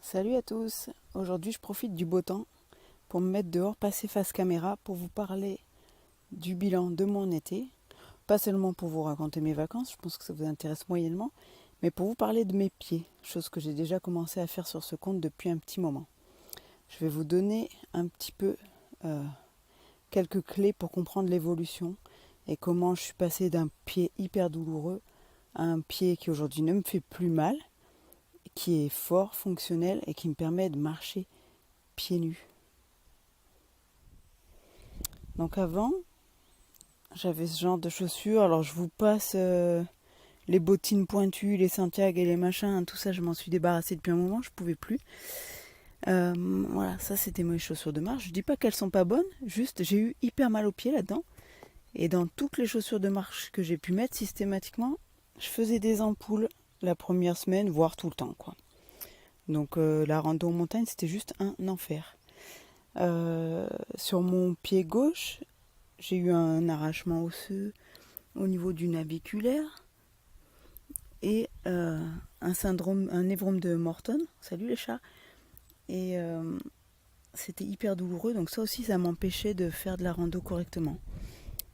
Salut à tous, aujourd'hui je profite du beau temps pour me mettre dehors, passer face caméra pour vous parler du bilan de mon été. Pas seulement pour vous raconter mes vacances, je pense que ça vous intéresse moyennement, mais pour vous parler de mes pieds, chose que j'ai déjà commencé à faire sur ce compte depuis un petit moment. Je vais vous donner un petit peu quelques clés pour comprendre l'évolution et comment je suis passée d'un pied hyper douloureux à un pied qui aujourd'hui ne me fait plus mal, qui est fort, fonctionnel et qui me permet de marcher pieds nus. Donc avant, j'avais ce genre de chaussures. Alors je vous passe les bottines pointues, les Santiago et les machins. Tout ça, je m'en suis débarrassée depuis un moment. Je pouvais plus. Voilà, ça c'était mes chaussures de marche. Je dis pas qu'elles sont pas bonnes. Juste, j'ai eu hyper mal aux pieds là-dedans. Et dans toutes les chaussures de marche que j'ai pu mettre systématiquement, je faisais des ampoules la première semaine, voire tout le temps, quoi. Donc la rando en montagne, c'était juste un enfer. Sur mon pied gauche, j'ai eu un arrachement osseux au niveau du naviculaire et un névrome de Morton. Salut les chats. Et c'était hyper douloureux, donc ça aussi, ça m'empêchait de faire de la rando correctement.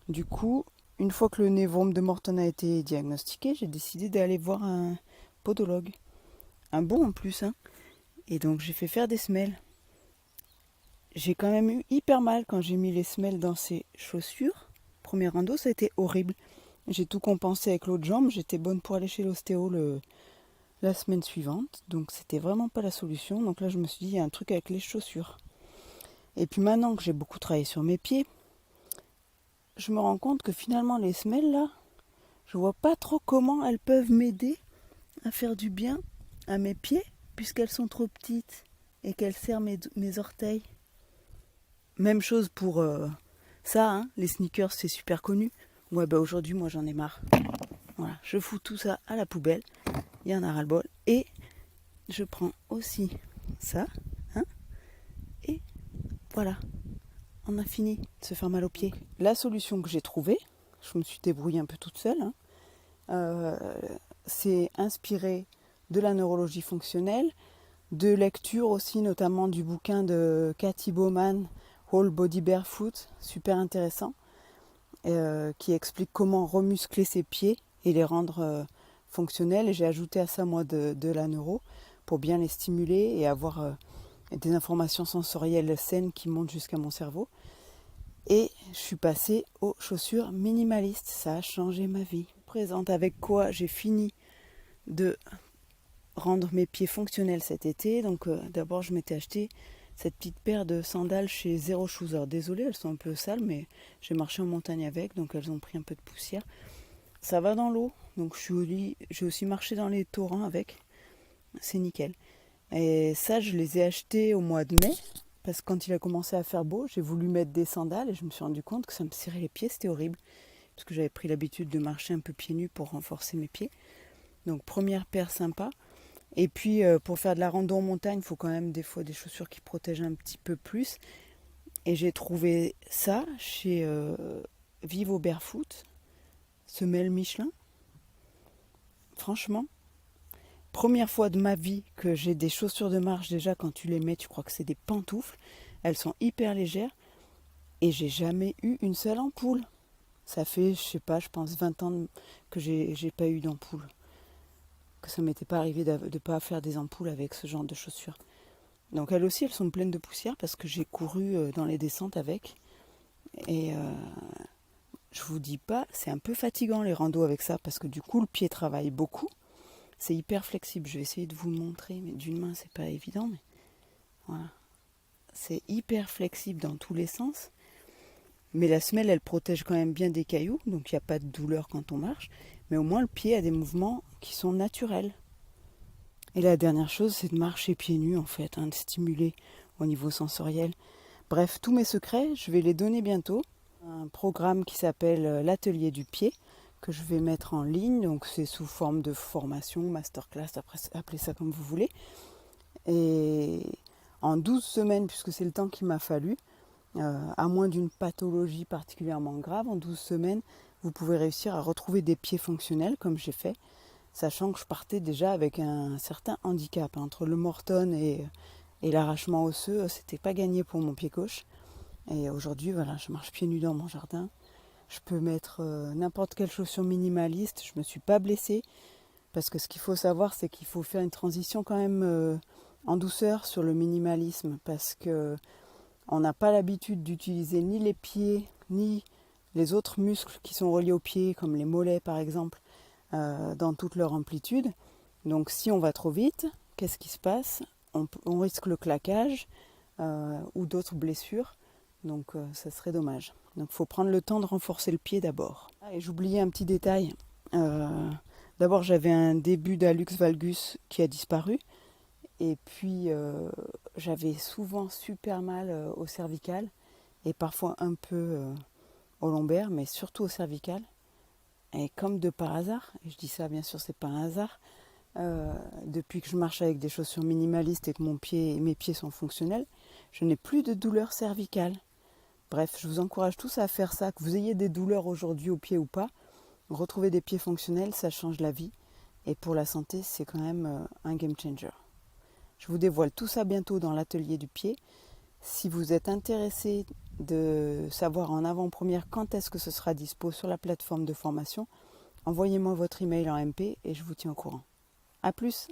Du coup, une fois que le névrome de Morton a été diagnostiqué, j'ai décidé d'aller voir un podologue. Un bon en plus, hein. Et donc j'ai fait faire des semelles. J'ai quand même eu hyper mal quand j'ai mis les semelles dans ces chaussures. Première rando, ça a été horrible. J'ai tout compensé avec l'autre jambe. J'étais bonne pour aller chez l'ostéo la semaine suivante. Donc c'était vraiment pas la solution. Donc là, je me suis dit, il y a un truc avec les chaussures. Et puis maintenant que j'ai beaucoup travaillé sur mes pieds, je me rends compte que finalement, les semelles là, je vois pas trop comment elles peuvent m'aider à faire du bien à mes pieds, puisqu'elles sont trop petites et qu'elles serrent mes orteils. Même chose pour ça, hein, les sneakers, c'est super connu. Ouais, bah aujourd'hui, moi j'en ai marre. Voilà, je fous tout ça à la poubelle. Il y en a ras-le-bol. Et je prends aussi ça, hein, et voilà, on a fini de se faire mal aux pieds. La solution que j'ai trouvée, je me suis débrouillée un peu toute seule, hein, euh, c'est inspiré de la neurologie fonctionnelle, de lecture aussi, notamment du bouquin de Cathy Bowman, Whole Body Barefoot, super intéressant, qui explique comment remuscler ses pieds et les rendre fonctionnels. Et j'ai ajouté à ça, moi, de la neuro pour bien les stimuler et avoir des informations sensorielles saines qui montent jusqu'à mon cerveau. Et je suis passée aux chaussures minimalistes. Ça a changé ma vie. Présente avec quoi j'ai fini de rendre mes pieds fonctionnels cet été. Donc d'abord, je m'étais acheté cette petite paire de sandales chez Zero Shoes. Désolée, elles sont un peu sales, mais j'ai marché en montagne avec, donc elles ont pris un peu de poussière. Ça va dans l'eau, donc j'ai aussi marché dans les torrents avec. C'est nickel. Et ça, je les ai achetés au mois de mai, parce que quand il a commencé à faire beau, j'ai voulu mettre des sandales et je me suis rendu compte que ça me serrait les pieds, c'était horrible. Parce que j'avais pris l'habitude de marcher un peu pieds nus pour renforcer mes pieds. Donc première paire sympa. Et puis pour faire de la rando en montagne, il faut quand même des fois des chaussures qui protègent un petit peu plus. Et j'ai trouvé ça chez Vivo Barefoot, semelle Michelin. Franchement, première fois de ma vie que j'ai des chaussures de marche. Déjà quand tu les mets, tu crois que c'est des pantoufles. Elles sont hyper légères. Et j'ai jamais eu une seule ampoule. Ça fait, je sais pas, je pense 20 ans que j'ai pas eu d'ampoule. Que ça m'était pas arrivé de ne pas faire des ampoules avec ce genre de chaussures. Donc elles aussi, elles sont pleines de poussière parce que j'ai couru dans les descentes avec. Et je vous dis pas, c'est un peu fatigant les randos avec ça parce que du coup le pied travaille beaucoup. C'est hyper flexible. Je vais essayer de vous le montrer, mais d'une main c'est pas évident. Mais voilà, c'est hyper flexible dans tous les sens. Mais la semelle, elle protège quand même bien des cailloux, donc il n'y a pas de douleur quand on marche. Mais au moins le pied a des mouvements qui sont naturels. Et la dernière chose, c'est de marcher pieds nus en fait, hein, de stimuler au niveau sensoriel. Bref, tous mes secrets, je vais les donner bientôt. Un programme qui s'appelle l'atelier du pied, que je vais mettre en ligne. Donc c'est sous forme de formation, masterclass, appelez ça comme vous voulez. Et en 12 semaines, puisque c'est le temps qu'il m'a fallu, à moins d'une pathologie particulièrement grave, en 12 semaines, vous pouvez réussir à retrouver des pieds fonctionnels comme j'ai fait. sachant que je partais déjà avec un certain handicap. Entre le Morton et l'arrachement osseux, c'était pas gagné pour mon pied gauche. Et aujourd'hui, voilà, je marche pieds nus dans mon jardin. Je peux mettre n'importe quelle chaussure minimaliste. Je me suis pas blessée. Parce que ce qu'il faut savoir, c'est qu'il faut faire une transition quand même en douceur sur le minimalisme. Parce que on n'a pas l'habitude d'utiliser ni les pieds, ni les autres muscles qui sont reliés aux pieds, comme les mollets par exemple, dans toute leur amplitude. Donc si on va trop vite, qu'est-ce qui se passe? On risque le claquage ou d'autres blessures. Donc ça serait dommage. Donc il faut prendre le temps de renforcer le pied d'abord. Ah, et j'oubliais un petit détail. D'abord j'avais un début d'hallux valgus qui a disparu. Et puis j'avais souvent super mal au cervical et parfois un peu au lombaire, mais surtout au cervical. Et comme de par hasard, et je dis ça bien sûr c'est pas un hasard, depuis que je marche avec des chaussures minimalistes et que mes pieds sont fonctionnels, je n'ai plus de douleur cervicale. Bref, je vous encourage tous à faire ça, que vous ayez des douleurs aujourd'hui aux pieds ou pas. Retrouver des pieds fonctionnels, ça change la vie. Et pour la santé, c'est quand même un game changer. Je vous dévoile tout ça bientôt dans l'atelier du pied. Si vous êtes intéressé de savoir en avant-première quand est-ce que ce sera dispo sur la plateforme de formation, envoyez-moi votre email en MP et je vous tiens au courant. A plus!